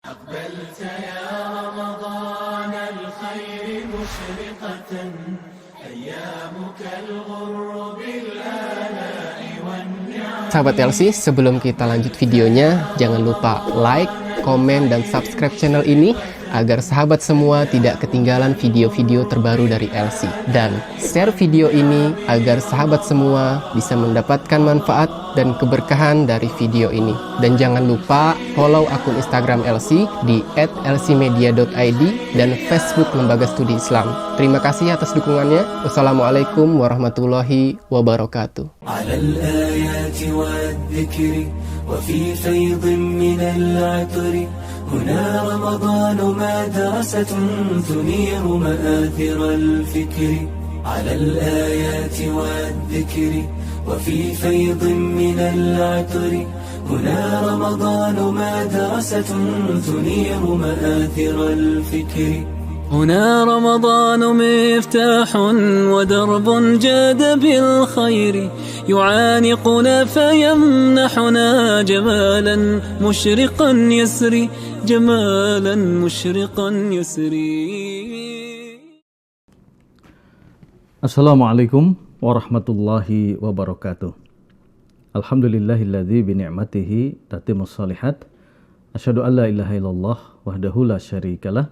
أقبلت يا رمضان الخير مشرقة أيامك الغر بالآلاء والنعم. Sahabat LC, sebelum kita lanjut videonya, jangan lupa like, komen, dan subscribe channel ini agar sahabat semua tidak ketinggalan video-video terbaru dari LC. Dan share video ini agar sahabat semua bisa mendapatkan manfaat dan keberkahan dari video ini. Dan jangan lupa follow akun Instagram LC di @lcmedia.id dan Facebook Lembaga Studi Islam. Terima kasih atas dukungannya. Wassalamualaikum warahmatullahi wabarakatuh. وفي فيض من العطر هنا رمضان مدرسة تنير مآثر الفكر على الآيات والذكر وفي فيض من العطر هنا رمضان مدرسة تنير مآثر الفكر هنا رمضان مفتاح ودرب جاد بالخير يعانقنا فيمنحنا جمالا مشرقا يسري جمالا مشرقا يسري. Assalamualaikum warahmatullahi wabarakatuh. Alhamdulillahilladzi bini'matihi tatimmus shalihat. Asyhadu an la ilaha illallah wahdahu la syarikalah.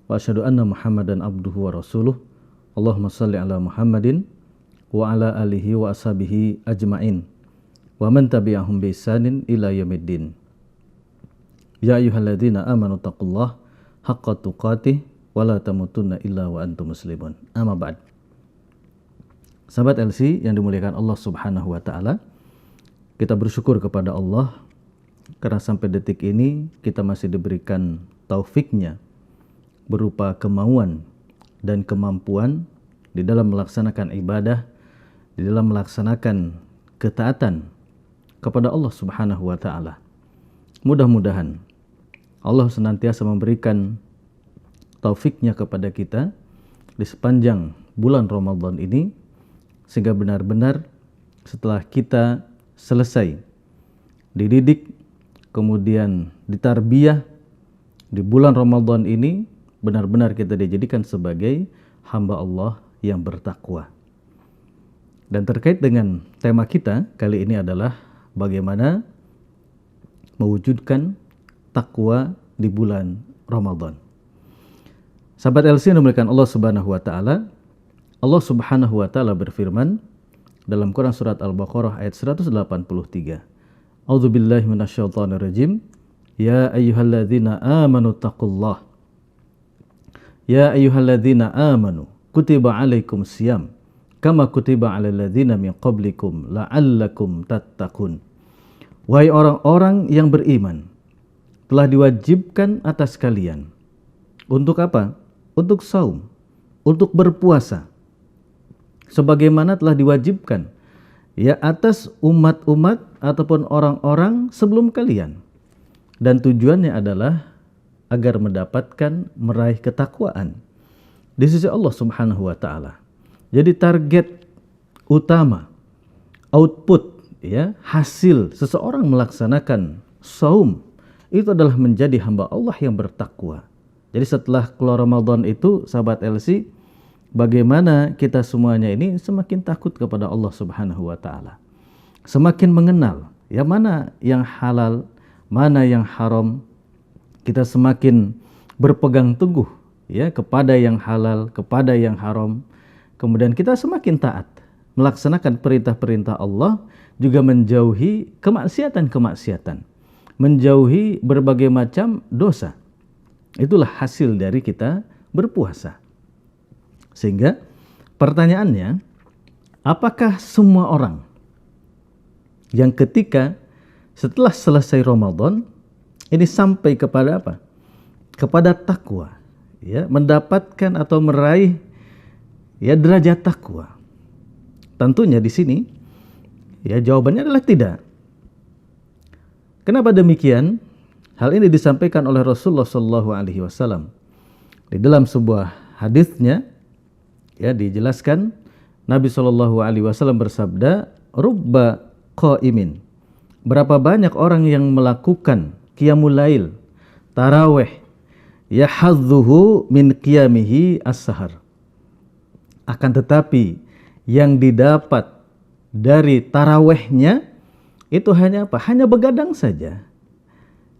Wa asyhadu anna Muhammadan abduhu wa rasuluh. Allahumma shalli ala Muhammadin wa ala alihi wa ashabihi ajmain. Wa man tabi'ahum bi ihsanin ila yaumiddin. Ya ayyuhalladzina amanu taqullaha haqqa tuqatih wa la tamutunna illa wa antum muslimun. Amma ba'd. Sahabat LC yang dimuliakan Allah Subhanahu wa taala, kita bersyukur kepada Allah karena sampai detik ini kita masih diberikan taufiknya berupa kemauan dan kemampuan di dalam melaksanakan ibadah, di dalam melaksanakan ketaatan kepada Allah Subhanahu wa taala. Mudah-mudahan Allah senantiasa memberikan taufiknya kepada kita di sepanjang bulan Ramadan ini, sehingga benar-benar setelah kita selesai dididik, kemudian ditarbiyah di bulan Ramadan ini, benar-benar kita dijadikan sebagai hamba Allah yang bertakwa. Dan terkait dengan tema kita kali ini adalah bagaimana mewujudkan takwa di bulan Ramadan. Sahabat LC yang dimuliakan Allah Subhanahu wa taala, Allah Subhanahu wa taala berfirman dalam Quran surat Al-Baqarah ayat 183. A'udzubillahi minasyaitonirrajim. Ya ayyuhalladzina amanu taqullaha. Ya ayyuhalladzina amanu kutiba alaikum siyam kama kutiba alal ladzina min qablikum la'allakum tattaqun. Wahai orang-orang yang beriman, telah diwajibkan atas kalian untuk apa? Untuk saum, untuk berpuasa, sebagaimana telah diwajibkan ya atas umat-umat ataupun orang-orang sebelum kalian. Dan tujuannya adalah agar mendapatkan meraih ketakwaan di sisi Allah Subhanahu wa taala. Jadi target utama, output ya, hasil seseorang melaksanakan saum itu adalah menjadi hamba Allah yang bertakwa. Jadi setelah keluar Ramadan itu, sahabat LC, bagaimana kita semuanya ini semakin takut kepada Allah Subhanahu wa taala. Semakin mengenal ya mana yang halal, mana yang haram. Kita semakin berpegang teguh ya kepada yang halal, kepada yang haram. Kemudian kita semakin taat melaksanakan perintah-perintah Allah, juga menjauhi kemaksiatan-kemaksiatan, menjauhi berbagai macam dosa. Itulah hasil dari kita berpuasa. Sehingga pertanyaannya, apakah semua orang yang ketika setelah selesai Ramadan ini sampai kepada apa? Kepada takwa, ya, mendapatkan atau meraih ya derajat takwa? Tentunya di sini ya jawabannya adalah tidak. Kenapa demikian? Hal ini disampaikan oleh Rasulullah SAW di dalam sebuah hadisnya. Ya, dijelaskan Nabi SAW bersabda, "Rubba qaimin." Berapa banyak orang yang melakukan qiyamul lail, tarawih, ya hadzuhu min qiyamihi as-sahar. Akan tetapi yang didapat dari tarawihnya itu hanya apa? Hanya begadang saja.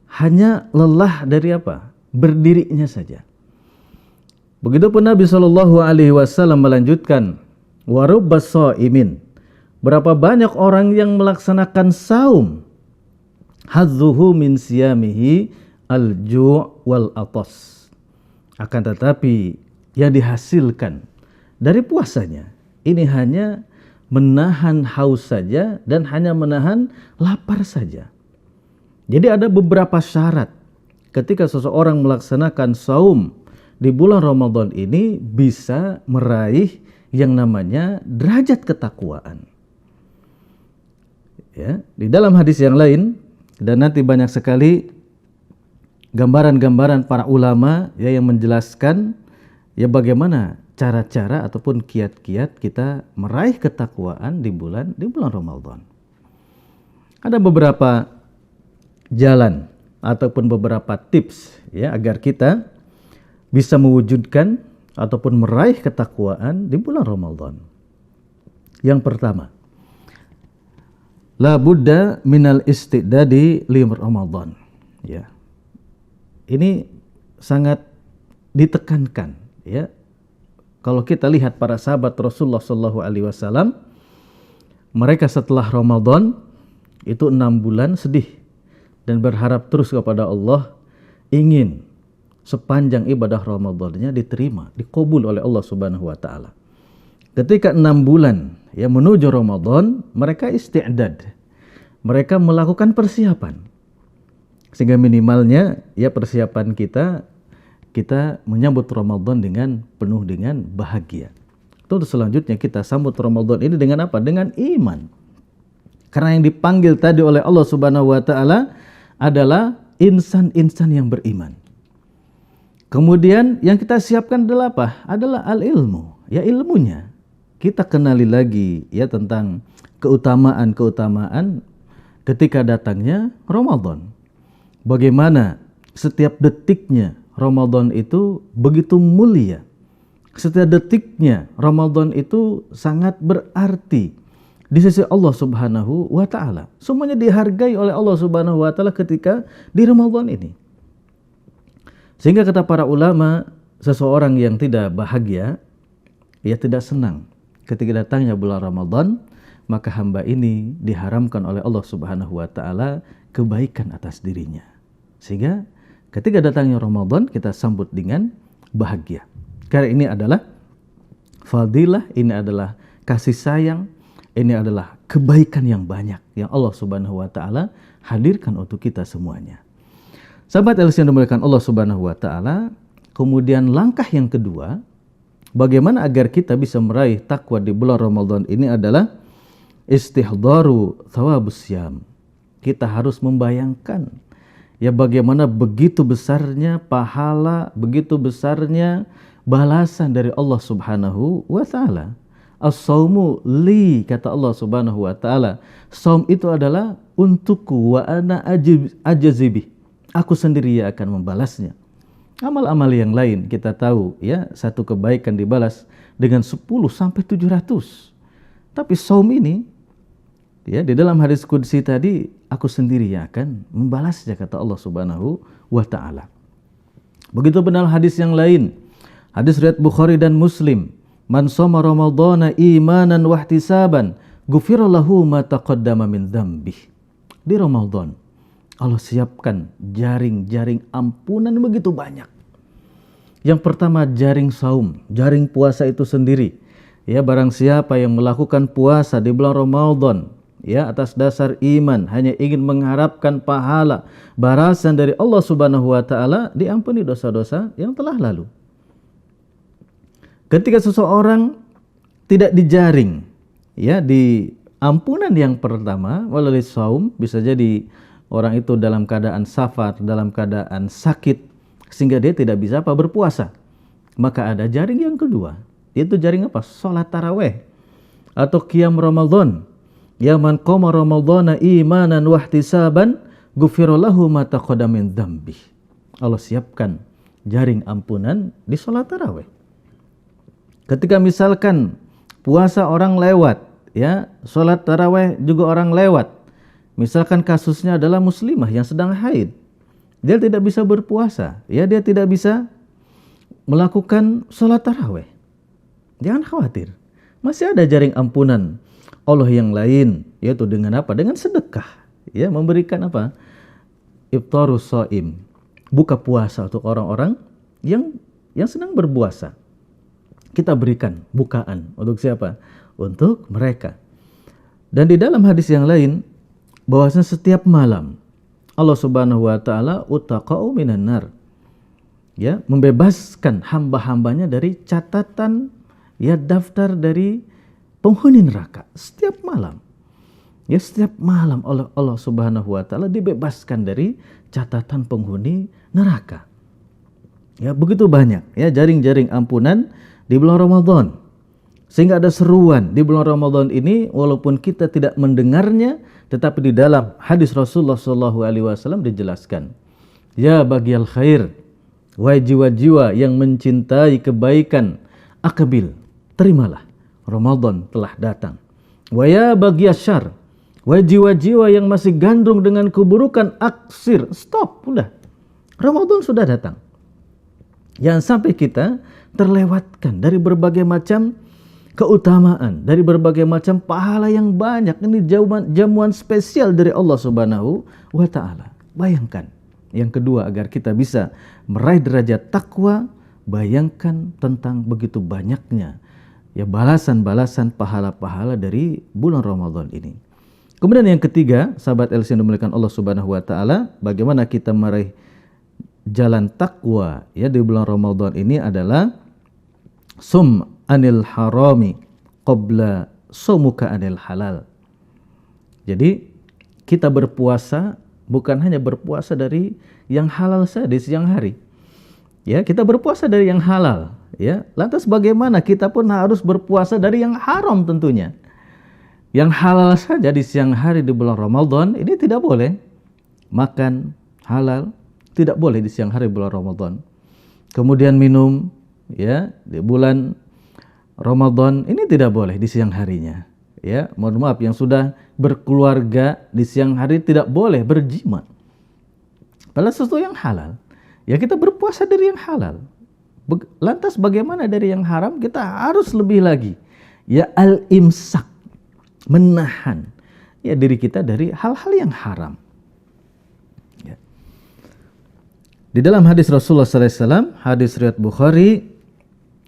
Hanya lelah dari apa? Berdirinya saja. Begitupun Nabi SAW melanjutkan, wa rubbas shaimin. Berapa banyak orang yang melaksanakan saum, hadzuhu min siyamihi al-ju' wal atas. Akan tetapi yang dihasilkan dari puasanya ini hanya menahan haus saja dan hanya menahan lapar saja. Jadi ada beberapa syarat ketika seseorang melaksanakan saum di bulan Ramadan ini bisa meraih yang namanya derajat ketakwaan. Ya, di dalam hadis yang lain dan nanti banyak sekali gambaran-gambaran para ulama ya yang menjelaskan ya bagaimana cara-cara ataupun kiat-kiat kita meraih ketakwaan di bulan Ramadan. Ada beberapa jalan ataupun beberapa tips ya agar kita bisa mewujudkan ataupun meraih ketakwaan di bulan Ramadan. Yang pertama, la budda minal istidadi li Ramadan. Ya. Ini sangat ditekankan ya. Kalau kita lihat para sahabat Rasulullah SAW, mereka setelah Ramadan itu 6 bulan sedih dan berharap terus kepada Allah, ingin sepanjang ibadah Ramadannya diterima, dikabul oleh Allah Subhanahu wa taala. Ketika 6 bulan ya menuju Ramadan, mereka isti'dad. Mereka melakukan persiapan. Sehingga minimalnya ya persiapan kita menyambut Ramadan dengan penuh dengan bahagia. Tentu selanjutnya kita sambut Ramadan ini dengan apa? Dengan iman. Karena yang dipanggil tadi oleh Allah Subhanahu wa taala adalah insan-insan yang beriman. Kemudian yang kita siapkan adalah apa? Adalah al-ilmu, ya ilmunya. Kita kenali lagi ya tentang keutamaan-keutamaan ketika datangnya Ramadan. Bagaimana setiap detiknya Ramadan itu begitu mulia. Setiap detiknya Ramadan itu sangat berarti di sisi Allah Subhanahu wa taala. Semuanya dihargai oleh Allah Subhanahu wa taala ketika di Ramadan ini. Sehingga kata para ulama, seseorang yang tidak bahagia, ia tidak senang ketika datangnya bulan Ramadan, maka hamba ini diharamkan oleh Allah Subhanahu wa taala kebaikan atas dirinya. Sehingga ketika datangnya Ramadan kita sambut dengan bahagia. Karena ini adalah fadilah, ini adalah kasih sayang, ini adalah kebaikan yang banyak yang Allah Subhanahu wa taala hadirkan untuk kita semuanya. Sahabat LC yang dimuliakan Allah Subhanahu wa taala, kemudian langkah yang kedua, bagaimana agar kita bisa meraih takwa di bulan Ramadan ini adalah istihdaru thawabus syam. Kita harus membayangkan ya bagaimana begitu besarnya pahala, begitu besarnya balasan dari Allah Subhanahu wa taala. As-saumu li, kata Allah Subhanahu wa taala. Saum itu adalah untukku, wa ana ajazibih. Aku sendiri yang akan membalasnya. Amal-amal yang lain kita tahu ya, satu kebaikan dibalas dengan 10 sampai 700. Tapi saum ini ya di dalam hadis qudsi tadi, aku sendiri yang akan membalasnya, kata Allah Subhanahu wa taala. Begitu benar hadis yang lain. Hadis riwayat Bukhari dan Muslim. Man shoma ramadhana imanan wa ihtisaban, ghufira lahu ma taqaddama min dzambih. Di Ramadan Allah siapkan jaring-jaring ampunan begitu banyak. Yang pertama jaring saum, jaring puasa itu sendiri. Ya, barang siapa yang melakukan puasa di bulan Ramadan ya atas dasar iman, hanya ingin mengharapkan pahala, balasan dari Allah Subhanahu wa taala, diampuni dosa-dosa yang telah lalu. Ketika seseorang tidak dijaring ya di ampunan yang pertama melalui saum, bisa jadi orang itu dalam keadaan safar, dalam keadaan sakit, sehingga dia tidak bisa berpuasa. Maka ada jaring yang kedua, yaitu jaring apa? Salat tarawih atau qiyam Ramadan. Ya man qama ramadhana imanan wa ihtisaban ghufira lahu ma taqaddama min dzambih. Allah siapkan jaring ampunan di sholat tarawih. Ketika misalkan puasa orang lewat, ya, sholat tarawih juga orang lewat. Misalkan kasusnya adalah muslimah yang sedang haid, dia tidak bisa berpuasa, ya, dia tidak bisa melakukan sholat tarawih. Jangan khawatir, masih ada jaring ampunan Allah yang lain, yaitu dengan apa? Dengan sedekah, ya, memberikan apa? Iftarus shaim, buka puasa untuk orang-orang yang sedang berpuasa. Kita berikan bukaan untuk siapa? Untuk mereka. Dan di dalam hadis yang lain, bahwasanya setiap malam Allah Subhanahu wa taala utaqa'u minan nar, ya, membebaskan hamba-hambanya dari catatan, ya, daftar dari penghuni neraka setiap malam. Ya, setiap malam Allah Subhanahu wa taala dibebaskan dari catatan penghuni neraka. Ya, begitu banyak, ya, jaring-jaring ampunan di bulan Ramadan. Sehingga ada seruan di bulan Ramadan ini, walaupun kita tidak mendengarnya, tetapi di dalam hadis Rasulullah SAW dijelaskan, ya bagial khair, wahai jiwa-jiwa yang mencintai kebaikan, aqbil, terimalah, Ramadan telah datang. Wa ya bagial syar, wahai jiwa-jiwa yang masih gandrung dengan keburukan, aksir, stop, udah, Ramadan sudah datang. Jangan sampai kita terlewatkan dari berbagai macam keutamaan, dari berbagai macam pahala yang banyak. Ini jamuan spesial dari Allah Subhanahu wa taala. Bayangkan. Yang kedua, agar kita bisa meraih derajat takwa, bayangkan tentang begitu banyaknya, ya, balasan-balasan pahala-pahala dari bulan Ramadan ini. Kemudian yang ketiga, sahabat LC yang dimuliakan Allah Subhanahu wa taala, bagaimana kita meraih jalan takwa, ya, di bulan Ramadan ini adalah sum anil harami qabla sumuka anil halal. Jadi kita berpuasa bukan hanya berpuasa dari yang halal saja di siang hari. Ya, kita berpuasa dari yang halal, ya. Lantas bagaimana kita pun harus berpuasa dari yang haram tentunya. Yang halal saja di siang hari di bulan Ramadan ini tidak boleh. Makan halal tidak boleh di siang hari bulan Ramadan. Kemudian minum, ya, di bulan Ramadan ini tidak boleh di siang harinya. Ya, mohon maaf, yang sudah berkeluarga di siang hari tidak boleh berjima. Padahal sesuatu yang halal. Ya, kita berpuasa dari yang halal. Lantas bagaimana dari yang haram? Kita harus lebih lagi, ya, al-imsak, menahan, ya, diri kita dari hal-hal yang haram. Ya. Di dalam hadis Rasulullah SAW, hadis riwayat Bukhari,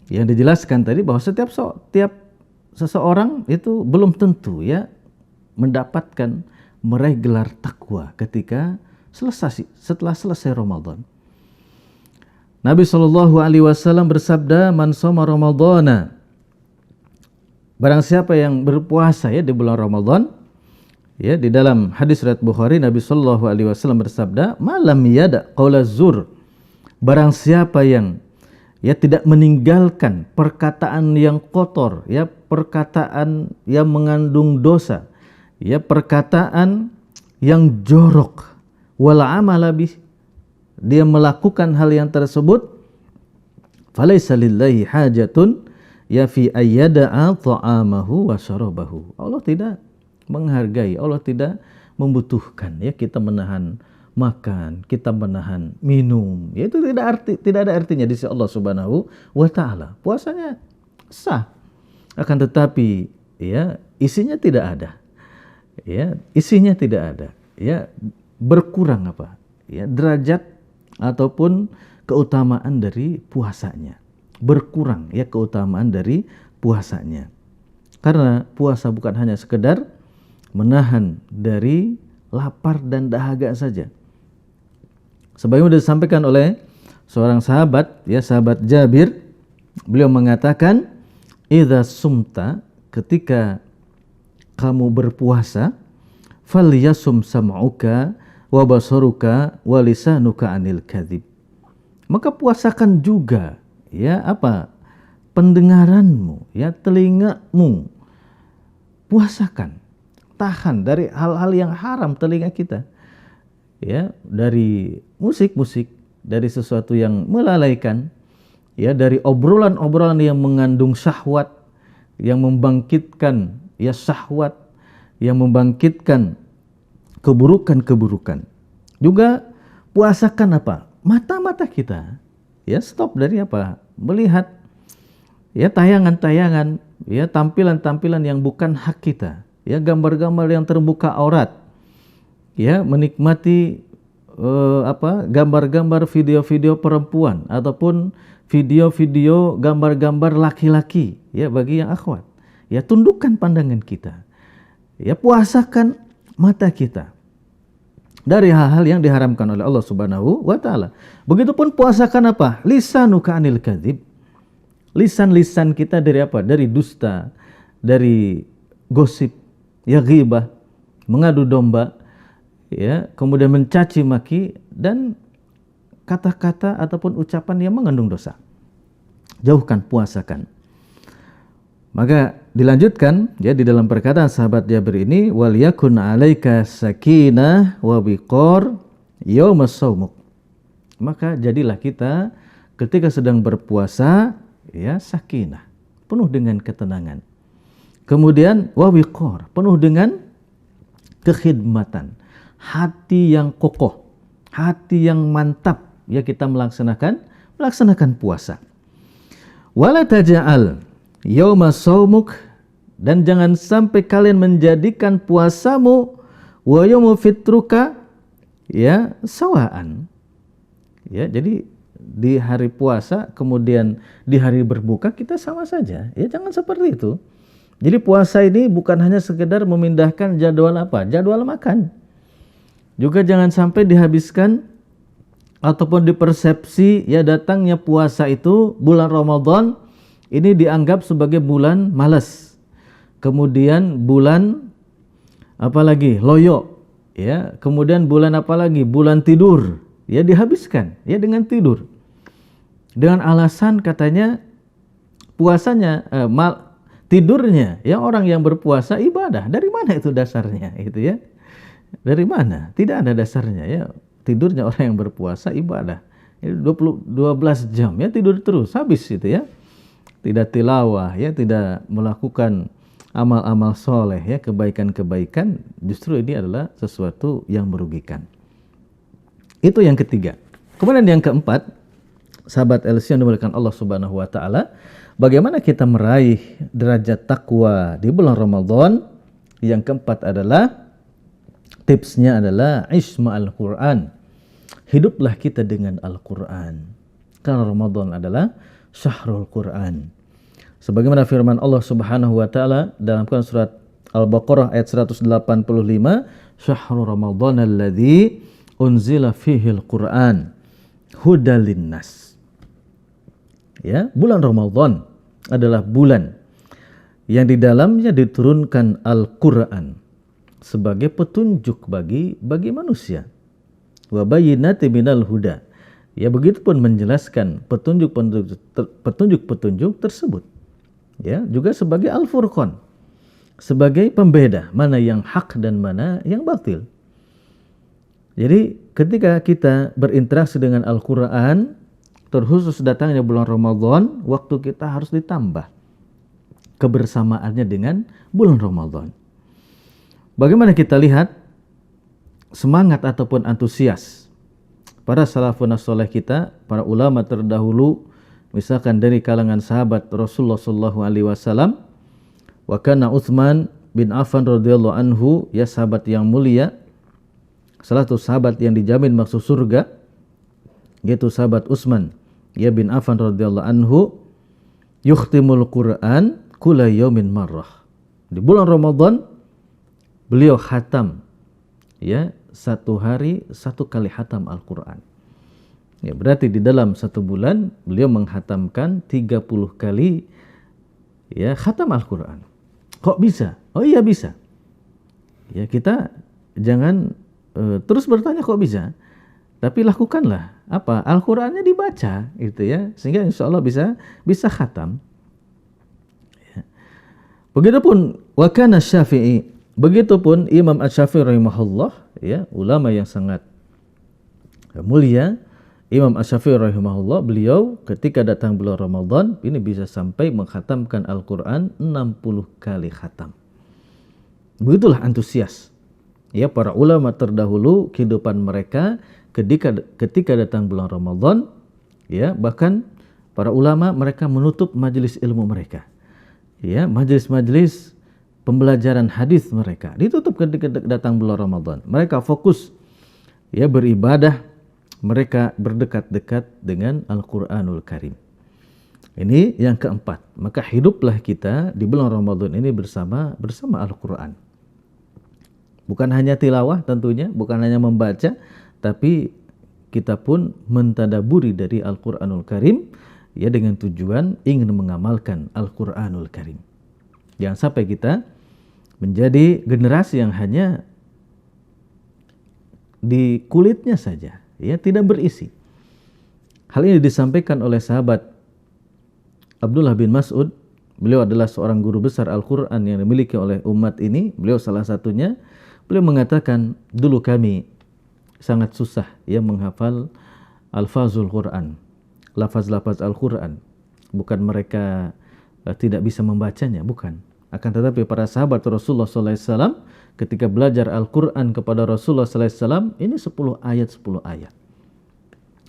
yang dijelaskan tadi bahwa setiap seseorang itu belum tentu, ya, mendapatkan meraih gelar takwa ketika setelah selesai Ramadan. Nabi SAW bersabda, man shoma Ramadana, barang siapa yang berpuasa, ya, di bulan Ramadan, ya, di dalam hadis riwayat Bukhari Nabi SAW bersabda, malam yada qaula zur, barang siapa yang, ya, tidak meninggalkan perkataan yang kotor, ya, perkataan yang mengandung dosa, ya, perkataan yang jorok, wal amala bih, dia melakukan hal yang tersebut, falaisa lillahi hajatun, ya, fi ayyada'a ta'amahu wa syarabahu. Allah tidak menghargai, Allah tidak membutuhkan, ya, kita menahan makan, kita menahan minum, ya, itu tidak ada artinya di sisi Allah Subhanahu wa taala. Puasanya sah, akan tetapi, ya, isinya tidak ada. Ya, isinya tidak ada. Ya, berkurang apa? Ya, derajat ataupun keutamaan dari puasanya. Berkurang, ya, keutamaan dari puasanya. Karena puasa bukan hanya sekedar menahan dari lapar dan dahaga saja. Sebagaimana disampaikan oleh seorang sahabat, ya, sahabat Jabir, beliau mengatakan, idza sumta, ketika kamu berpuasa, falyasum sam'uka wa basaruka wa lisanuka anil kadzib. Maka puasakan juga, ya, apa? Pendengaranmu, ya, telingamu. Puasakan. Tahan dari hal-hal yang haram telinga kita. Ya, dari musik-musik, dari sesuatu yang melalaikan, ya, dari obrolan-obrolan yang mengandung syahwat, yang membangkitkan ya syahwat, yang membangkitkan keburukan-keburukan. Juga puasakan apa? Mata-mata kita. Ya, stop dari apa? Melihat ya tayangan-tayangan, ya tampilan-tampilan yang bukan hak kita. Ya, gambar-gambar yang terbuka aurat. Ya, menikmati gambar-gambar video-video perempuan ataupun video-video gambar-gambar laki-laki, ya, bagi yang akhwat. Ya, tundukkan pandangan kita. Ya, puasakan mata kita dari hal-hal yang diharamkan oleh Allah Subhanahu wa taala. Begitupun puasakan apa? Lisanuka anil kadzib. Lisan-lisan kita dari apa? Dari dusta, dari gosip, ya ghibah, mengadu domba, ya, kemudian mencaci maki dan kata-kata ataupun ucapan yang mengandung dosa. Jauhkan, puasakan. Maka dilanjutkan ya di dalam perkataan sahabat Jabir ini, wal yakun 'alaika sakinah wa biqar yaumas shaumuk. Maka jadilah kita ketika sedang berpuasa ya sakinah, penuh dengan ketenangan. Kemudian wa biqar, penuh dengan kekhidmatan, hati yang kokoh, hati yang mantap ya kita melaksanakan puasa. Wala taj'al yauma shaumuk, dan jangan sampai kalian menjadikan puasamu wa yaumu fitruka ya sawaan. Ya, jadi di hari puasa kemudian di hari berbuka kita sama saja. Ya, jangan seperti itu. Jadi puasa ini bukan hanya sekedar memindahkan jadwal apa? Jadwal makan. Juga jangan sampai dihabiskan ataupun dipersepsi ya datangnya puasa itu bulan Ramadan ini dianggap sebagai bulan malas. Kemudian bulan apalagi loyo, ya. Kemudian bulan apalagi? Bulan tidur. Ya, dihabiskan ya dengan tidur. Dengan alasan katanya puasanya tidurnya ya orang yang berpuasa ibadah. Dari mana itu dasarnya itu ya? Dari mana? Tidak ada dasarnya ya. Tidurnya orang yang berpuasa ibadah. 12 jam ya tidur terus habis itu ya. Tidak tilawah ya, tidak melakukan amal-amal soleh ya, kebaikan-kebaikan, justru ini adalah sesuatu yang merugikan. Itu yang ketiga. Kemudian yang keempat, sahabat LC yang dimuliakan Allah Subhanahu wa taala, bagaimana kita meraih derajat takwa di bulan Ramadan? Yang keempat adalah tipsnya adalah isma al-Quran. Hiduplah kita dengan Al-Quran. Karena Ramadan adalah syahrul Quran. Sebagaimana firman Allah Subhanahu wa taala dalam Quran surat Al-Baqarah ayat 185, syahrul Ramadan alladzi unzila fihi al-Quran hudal linnas. Ya, bulan Ramadan adalah bulan yang di dalamnya diturunkan Al-Quran sebagai petunjuk bagi manusia. Wa bayyinatin minal huda. Ya, begitupun menjelaskan petunjuk-petunjuk tersebut. Ya, juga sebagai Al-Furqan, sebagai pembeda mana yang hak dan mana yang batil. Jadi ketika kita berinteraksi dengan Al-Quran, terkhusus datangnya bulan Ramadan, waktu kita harus ditambah kebersamaannya dengan bulan Ramadan. Bagaimana kita lihat semangat ataupun antusias para salafun saleh kita, para ulama terdahulu, misalkan dari kalangan sahabat Rasulullah sallallahu alaihi wasallam, wa kana Utsman bin Affan radhiyallahu anhu, ya sahabat yang mulia, salah satu sahabat yang dijamin masuk surga, yaitu sahabat Utsman ya bin Affan radhiyallahu anhu, yukhtimul Quran kulla yaumin marrah. Di bulan Ramadan beliau khatam ya satu hari satu kali khatam Al-Quran. Ya, berarti di dalam satu bulan beliau menghatamkan 30 kali ya khatam Al-Quran. Kok bisa? Oh iya bisa. Ya, kita jangan terus bertanya kok bisa, tapi lakukanlah apa? Al-Qurannya dibaca gitu ya, sehingga insya Allah bisa khatam. Ya. Begitupun wa kana Syafi'i, begitupun Imam Asy-Syafi'i rahimahullah, ya ulama yang sangat mulia, Imam Asy-Syafi'i rahimahullah, beliau ketika datang bulan Ramadan ini bisa sampai mengkhatamkan Al-Quran 60 kali khatam. Begitulah antusias ya para ulama terdahulu, kehidupan mereka ketika datang bulan Ramadan, ya, bahkan para ulama mereka menutup majelis ilmu mereka, ya, majelis-majelis pembelajaran hadis mereka ditutup ketika datang bulan Ramadan. Mereka fokus ya beribadah, mereka berdekat-dekat dengan Al-Quranul Karim. Ini yang keempat. Maka hiduplah kita di bulan Ramadan ini bersama Al-Quran. Bukan hanya tilawah tentunya, bukan hanya membaca, tapi kita pun mentadaburi dari Al-Quranul Karim ya dengan tujuan ingin mengamalkan Al-Quranul Karim. Jangan sampai kita menjadi generasi yang hanya di kulitnya saja, ya, tidak berisi. Hal ini disampaikan oleh sahabat Abdullah bin Mas'ud. Beliau adalah seorang guru besar Al-Quran yang dimiliki oleh umat ini. Beliau salah satunya. Beliau mengatakan, dulu kami sangat susah ya menghafal alfazul Quran, lafaz-lafaz Al-Quran. Bukan mereka tidak bisa membacanya, bukan. Akan tetapi para sahabat Rasulullah SAW ketika belajar Al-Quran kepada Rasulullah SAW, ini 10 ayat 10 ayat.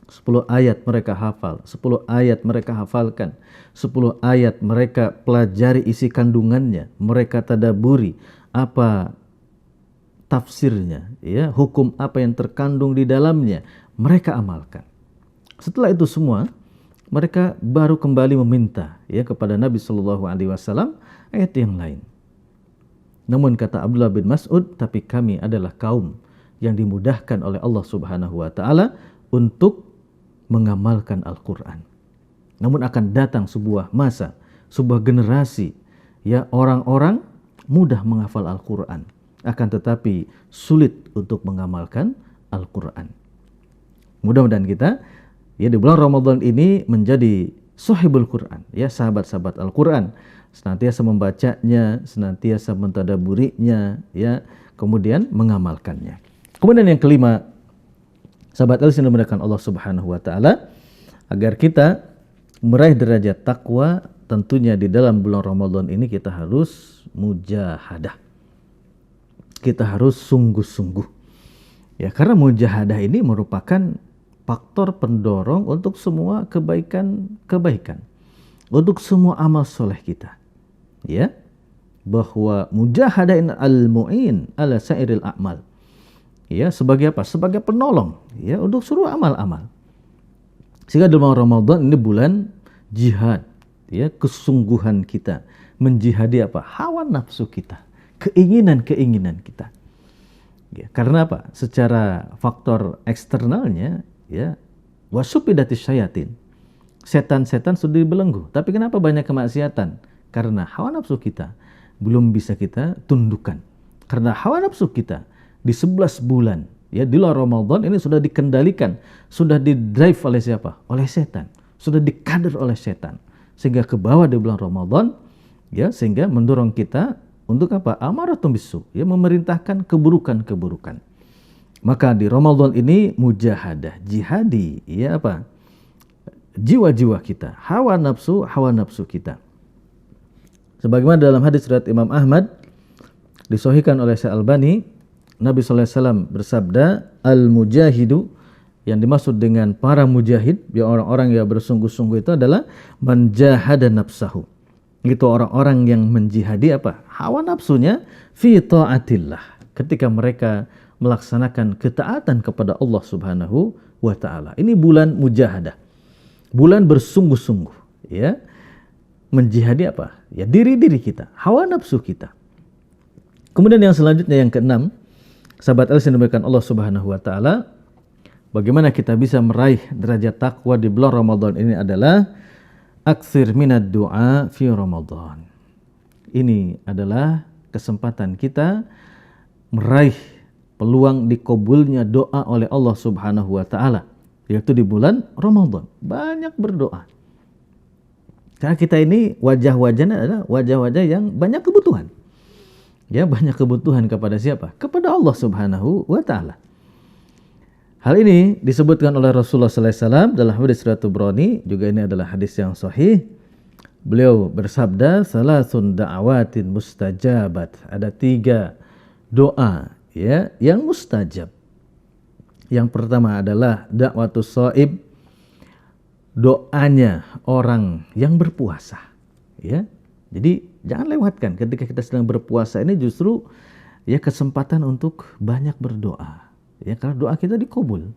10 ayat mereka hafal, 10 ayat mereka hafalkan, 10 ayat mereka pelajari isi kandungannya, mereka tadaburi apa tafsirnya, ya, hukum apa yang terkandung di dalamnya, mereka amalkan. Setelah itu semua, mereka baru kembali meminta ya kepada Nabi Shallallahu Alaihi Wasallam ayat yang lain. Namun kata Abdullah bin Mas'ud, tapi kami adalah kaum yang dimudahkan oleh Allah Subhanahu Wa Taala untuk mengamalkan Al-Quran. Namun akan datang sebuah masa, sebuah generasi, ya, orang-orang mudah menghafal Al-Quran, akan tetapi sulit untuk mengamalkan Al-Quran. Mudah-mudahan kita ya di bulan Ramadan ini menjadi sahibul Quran, ya, sahabat-sahabat Al-Quran, senantiasa membacanya, senantiasa mentadaburinya, ya, kemudian mengamalkannya. Kemudian yang kelima, sahabat Allah yang dimuliakan Allah Subhanahu Wa Taala, agar kita meraih derajat takwa, tentunya di dalam bulan Ramadan ini kita harus mujahadah. Kita harus sungguh-sungguh. Ya, karena mujahadah ini merupakan faktor pendorong untuk semua kebaikan, untuk semua amal soleh kita. Ya, bahwa mujahadah al-mu'in ala sairil a'mal. Ya, sebagai apa? Sebagai penolong, ya, untuk seluruh amal-amal. Sehingga dalam Ramadan ini bulan jihad, ya, kesungguhan kita menjihadi apa? Hawa nafsu kita, keinginan-keinginan kita. Ya, karena apa? Secara faktor eksternalnya, ya, wasupidatis syayatin. Setan-setan sudah dibelenggu. Tapi kenapa banyak kemaksiatan? Karena hawa nafsu kita belum bisa kita tundukkan. Karena hawa nafsu kita di 11 bulan, ya, di luar Ramadan ini sudah dikendalikan, sudah didrive oleh siapa? Oleh setan. Sudah dikader oleh setan. Sehingga ke bawah di bulan Ramadan, ya, sehingga mendorong kita untuk apa? Amaratun bisu, ya, memerintahkan keburukan-keburukan. Maka di Ramadan ini mujahadah, jihadi, ya, apa? Jiwa-jiwa kita, hawa nafsu kita. Sebagaimana dalam hadis riwayat Imam Ahmad disahihkan oleh Syekh Albani, Nabi SAW bersabda, al-mujahidu, yang dimaksud dengan para mujahid, ya, orang-orang yang bersungguh-sungguh itu adalah man jahada nafsahu. Itu orang-orang yang menjihadi apa? Hawa nafsunya fi ta'atillah. Ketika mereka melaksanakan ketaatan kepada Allah Subhanahu wa Ta'ala. Ini bulan mujahadah. Bulan bersungguh-sungguh, ya. Menjihadi apa? Ya, diri-diri kita, hawa nafsu kita. Kemudian yang selanjutnya, yang keenam, sahabat Allah yang dimuliakan Allah Subhanahu wa Ta'ala, bagaimana kita bisa meraih derajat takwa di bulan Ramadan ini adalah aktsir minad du'a fi Ramadan. Ini adalah kesempatan kita meraih peluang dikabulnya doa oleh Allah Subhanahu wa Ta'ala, yaitu di bulan Ramadan. Banyak berdoa. Karena kita ini wajah-wajahnya adalah wajah-wajah yang banyak kebutuhan. Ya, banyak kebutuhan kepada siapa? Kepada Allah Subhanahu wa Ta'ala. Hal ini disebutkan oleh Rasulullah SAW dalam hadis riwayat Tabrani, juga ini adalah hadis yang sahih. Beliau bersabda, salasun da'awatin mustajabat. Ada 3 doa ya yang mustajab. Yang pertama adalah da'watus shaib, doanya orang yang berpuasa, ya. Jadi jangan lewatkan ketika kita sedang berpuasa ini, justru ya kesempatan untuk banyak berdoa. Ya, karena doa kita dikabul.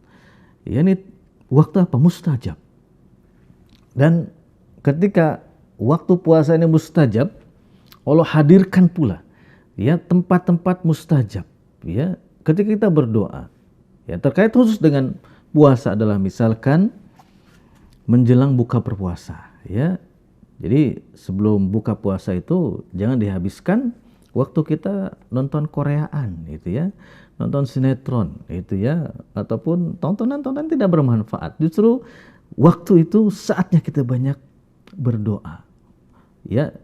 Ya, ini waktu apa? Mustajab. Dan ketika waktu puasa ini mustajab, Allah hadirkan pula ya tempat-tempat mustajab ya ketika kita berdoa. Ya, terkait khusus dengan puasa adalah misalkan menjelang buka berpuasa, ya. Jadi sebelum buka puasa itu jangan dihabiskan waktu kita nonton Koreaan gitu ya, nonton sinetron gitu ya, ataupun tontonan-tontonan tidak bermanfaat. Justru waktu itu saatnya kita banyak berdoa. Ya,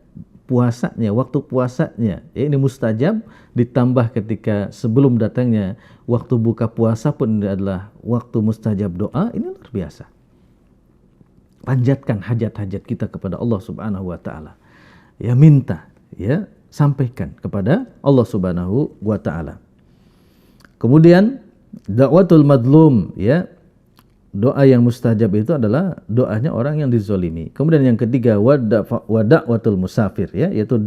puasanya, waktu puasanya ya ini mustajab, ditambah ketika sebelum datangnya waktu buka puasa pun ini adalah waktu mustajab doa, ini luar biasa. Panjatkan hajat-hajat kita kepada Allah Subhanahu wa taala. Ya, minta, ya, sampaikan kepada Allah Subhanahu wa taala. Kemudian dakwatul madlum, ya. Doa yang mustajab itu adalah doanya orang yang dizolimi. Kemudian yang ketiga wada'watul musafir, ya, yaitu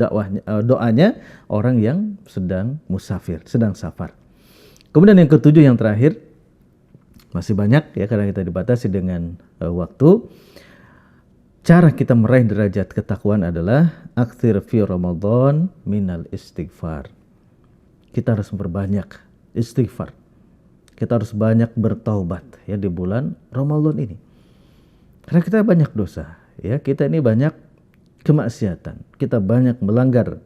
doanya orang yang sedang musafir, sedang safar. Kemudian yang ketujuh, yang terakhir, masih banyak ya karena kita dibatasi dengan waktu. Cara kita meraih derajat ketakwaan adalah aktsir fi Ramadan minal istighfar. Kita harus memperbanyak istighfar. Kita harus banyak bertaubat ya di bulan Ramadan ini. Karena kita banyak dosa, ya. Kita ini banyak kemaksiatan. Kita banyak melanggar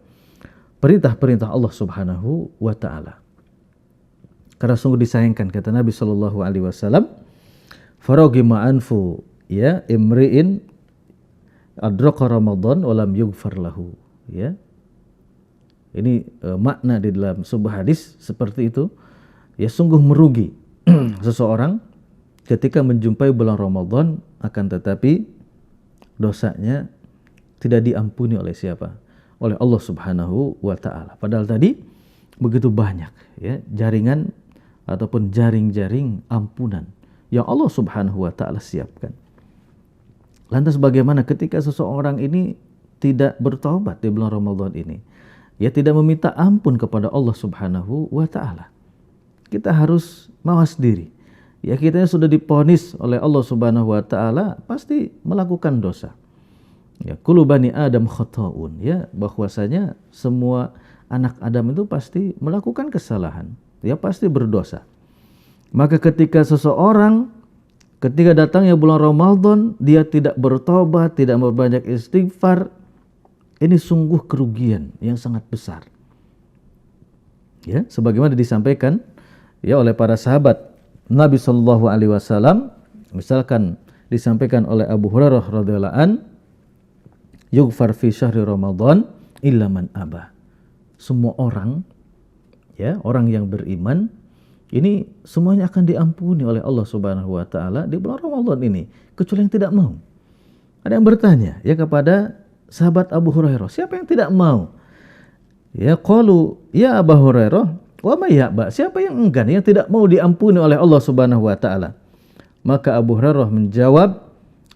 perintah-perintah Allah Subhanahu wa taala. Karena sungguh disayangkan kata Nabi sallallahu alaihi wasallam, faraghi ma'anfu ya imri'in adraka Ramadan wa lam yughfar lahu, ya. Ini makna di dalam sebuah hadis seperti itu. Ya, sungguh merugi seseorang ketika menjumpai bulan Ramadan akan tetapi dosanya tidak diampuni oleh siapa? Oleh Allah Subhanahu wa taala. Padahal tadi begitu banyak ya jaringan ataupun jaring-jaring ampunan yang Allah Subhanahu wa taala siapkan. Lantas bagaimana ketika seseorang ini tidak bertaubat di bulan Ramadan ini? Ya, tidak meminta ampun kepada Allah Subhanahu wa taala. Kita harus mawas diri. Ya, kita sudah diponis oleh Allah Subhanahu wa taala pasti melakukan dosa. Ya, kullu bani Adam khata'un, ya, bahwasanya semua anak Adam itu pasti melakukan kesalahan, ya, pasti berdosa. Maka ketika seseorang ketika datangnya bulan Ramadan dia tidak bertobat, tidak memperbanyak istighfar, ini sungguh kerugian yang sangat besar. Ya, sebagaimana disampaikan ya oleh para sahabat Nabi sallallahu alaihi wasallam, misalkan disampaikan oleh Abu Hurairah radhiyallahu an, yughfar fi syahri Ramadan illa man aba. Semua orang, ya, orang yang beriman ini semuanya akan diampuni oleh Allah Subhanahu wa taala di bulan Ramadan ini, kecuali yang tidak mau. Ada yang bertanya ya kepada sahabat Abu Hurairah, siapa yang tidak mau? Ya, qalu ya Abu Hurairah, wa may ya'ba, siapa yang enggan, yang tidak mau diampuni oleh Allah Subhanahu wa taala? Maka Abu Hurairah menjawab,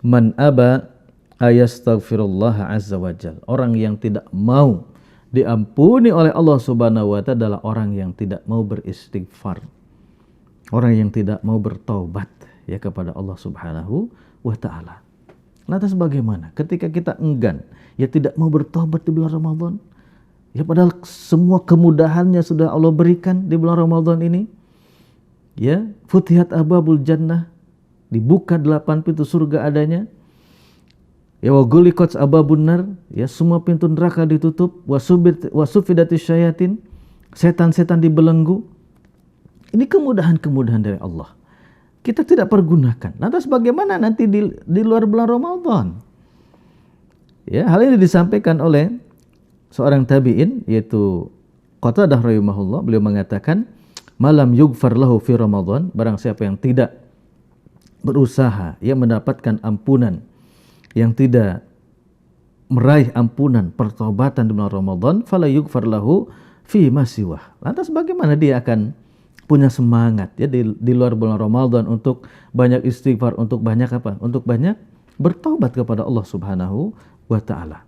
man aba ayastaghfirullah azza wajal. Orang yang tidak mau diampuni oleh Allah Subhanahu wa taala adalah orang yang tidak mau beristighfar. Orang yang tidak mau bertaubat ya kepada Allah Subhanahu wa taala. Lantas bagaimana ketika kita enggan, ya tidak mau bertaubat di bulan Ramadan? Ya, padahal semua kemudahannya sudah Allah berikan di bulan Ramadan ini. Ya, futihat abwabul jannah, dibuka 8 pintu surga adanya. Ya, wa ghuliqat abwabun nar, ya semua pintu neraka ditutup, wasufidatis syayatin, setan-setan dibelenggu. Ini kemudahan-kemudahan dari Allah. Kita tidak pergunakan. Lantas bagaimana nanti di luar bulan Ramadan? Ya, hal ini disampaikan oleh seorang tabi'in yaitu Qatadah rahimahullah. Beliau mengatakan, malam yughfar lahu fi Ramadan, barang siapa yang tidak berusaha ya mendapatkan ampunan, yang tidak meraih ampunan pertobatan di bulan Ramadan, fala yughfar lahu fi ma siwah. Lantas bagaimana dia akan punya semangat ya di luar bulan Ramadan untuk banyak istighfar, untuk banyak apa? Untuk banyak bertaubat kepada Allah Subhanahu wa taala.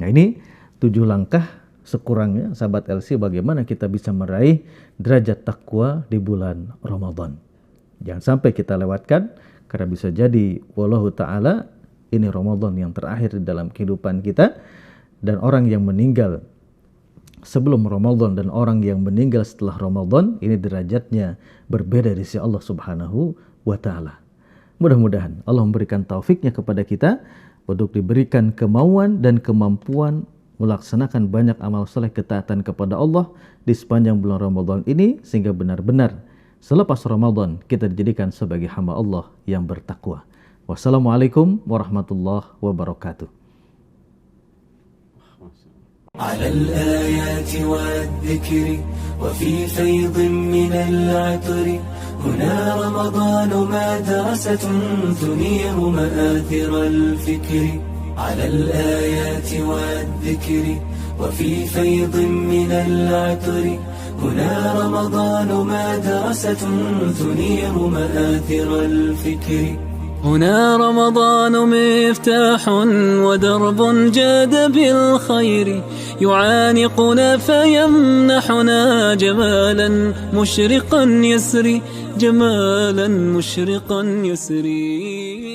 Nah, ini 7 langkah sekurangnya sahabat LC bagaimana kita bisa meraih derajat takwa di bulan Ramadan. Jangan sampai kita lewatkan, karena bisa jadi wallahu taala ini Ramadan yang terakhir di dalam kehidupan kita, dan orang yang meninggal sebelum Ramadan dan orang yang meninggal setelah Ramadan ini derajatnya berbeda di sisi Allah Subhanahu wa taala. Mudah-mudahan Allah memberikan taufiknya kepada kita untuk diberikan kemauan dan kemampuan melaksanakan banyak amal saleh ketaatan kepada Allah di sepanjang bulan Ramadan ini, sehingga benar-benar selepas Ramadan kita dijadikan sebagai hamba Allah yang bertakwa. Wassalamualaikum warahmatullahi wabarakatuh. على الآيات والذكر وفي فيض من العطر هنا رمضان مدرسة تنير مآثر الفكر على الآيات والذكر وفي فيض من العطر هنا رمضان مدرسة تنير مآثر الفكر هنا رمضان مفتاح ودرب جاد بالخير يعانقنا فيمنحنا جمالا مشرقا يسري جمالا مشرقا يسري